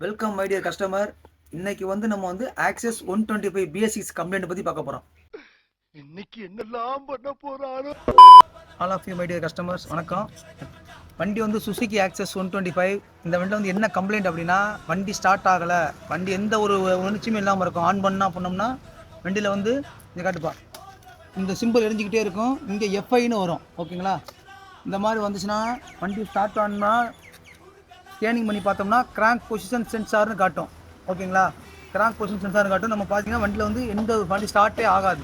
Welcome my dear customer. இன்னைக்கு நம்ம access 125 BS6 complaint பத்தி பார்க்க போறோம். இன்னைக்கு என்னெல்லாம் பண்ண போறாரோ. All of you my dear customers, வணக்கம். வண்டி சுசுகி ஆக்சஸ் 125. இந்த வண்டியில் என்ன கம்ப்ளைண்ட் அப்படின்னா, வண்டி ஸ்டார்ட் ஆகலை, வண்டி எந்த ஒரு உணர்ச்சியும் இல்லாமல் இருக்கும். ஆன் பண்ணோம்னா வண்டியில் இங்கே காட்டுப்பா, இந்த சிம்பிள் எரிஞ்சிக்கிட்டே இருக்கும். இங்கே எஃப்ஐன்னு வரும். ஓகேங்களா? இந்த மாதிரி வந்துச்சுன்னா வண்டி ஸ்டார்ட் ஆனா ஸ்கேனிங் பண்ணி பார்த்தோம்னா கிராங்க் பொசிஷன் சென்சார்னு காட்டும். ஓகேங்களா? கிராங்க் பொசிஷன் சென்சார்னு காட்டும். நம்ம பார்த்தீங்கன்னா வண்டியில் எந்த வண்டி ஸ்டார்ட்டே ஆகாது.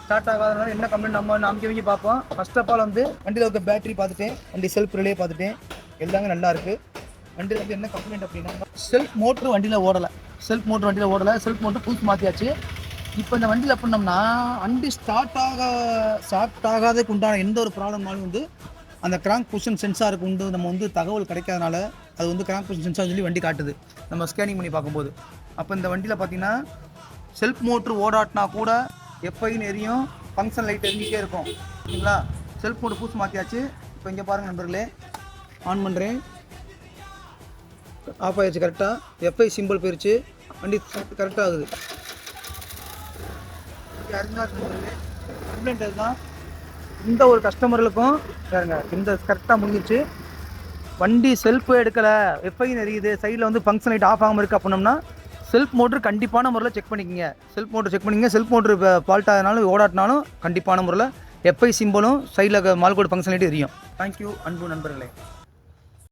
ஸ்டார்ட் ஆகாதனால என்ன கம்ப்ளைண்ட் நம்ம அமைக்க பார்ப்போம். ஃபர்ஸ்ட் ஆஃப் ஆல் வண்டியில் இருக்க பேட்டரி பார்த்துட்டேன், வண்டி செல்ஃப் ரிலே பார்த்துட்டேன், எல்லாமே நல்லா இருக்குது. வண்டியில் என்ன கம்ப்ளைண்ட் அப்படின்னா, செல்ஃப் மோட்ரு வண்டியில் ஓடலை. செல்ஃப் மோட்ரு புதுசு மாற்றியாச்சு. இப்போ இந்த வண்டியில் பண்ணோம்னா வண்டி ஸ்டார்ட் ஆகாததுக்கு உண்டான எந்த ஒரு ப்ராப்ளம்னாலும் அந்த கிராங்க் பொசிஷன் சென்சாருக்கு நம்ம தகவல் கிடைக்காதனால அது கிராங்க் பொசிஷன் சென்சார் சொல்லி வண்டி காட்டுது நம்ம ஸ்கேனிங் பண்ணி பார்க்கும்போது. அப்போ இந்த வண்டியில் பார்த்தீங்கன்னா செல்ஃப் மோட்ரு ஓடாட்டினா கூட எஃப்ஐன்னு எரியும், ஃபங்க்ஷன் லைட் எரிஞ்சிட்டே இருக்கும். ஓகேங்களா? செல்ஃப் மோட்ரு புதுசு மாற்றியாச்சு. இப்போ இங்கே பாருங்கள் நண்பர்களே, ஆன் பண்ணுறேன், ஆஃப் ஆகிடுச்சு. கரெக்டாக எஃப்ஐ சிம்பிள் போயிடுச்சு, வண்டி கரெக்டாக ஆகுது. கம்ப்ளைண்ட் அதுதான். இந்த ஒரு கஸ்டமர்களுக்கும் பாருங்க, இந்த கரெக்டாக முடிஞ்சிச்சு. வண்டி செல்ஃபே எடுக்கலை, எஃப்ஐ எரியுது, சைடில் ஃபங்க்ஷன் லைட் ஆஃப் ஆகாமல் இருக்குது அப்படின்னோம்னா செல்ஃப் மோட்ரு கண்டிப்பான முறையில் செக் பண்ணிக்கோங்க. செல்ஃப் மோட்ரு ஃபால்ட் ஆகினாலும் ஓடாட்டினாலும் கண்டிப்பான முறையில் எஃப்ஐ சிம்பிளும் சைடில் மால்கோடு ஃபங்க்ஷன் லைட் எரியும். தேங்க்யூ அன்பு நண்பர்களே.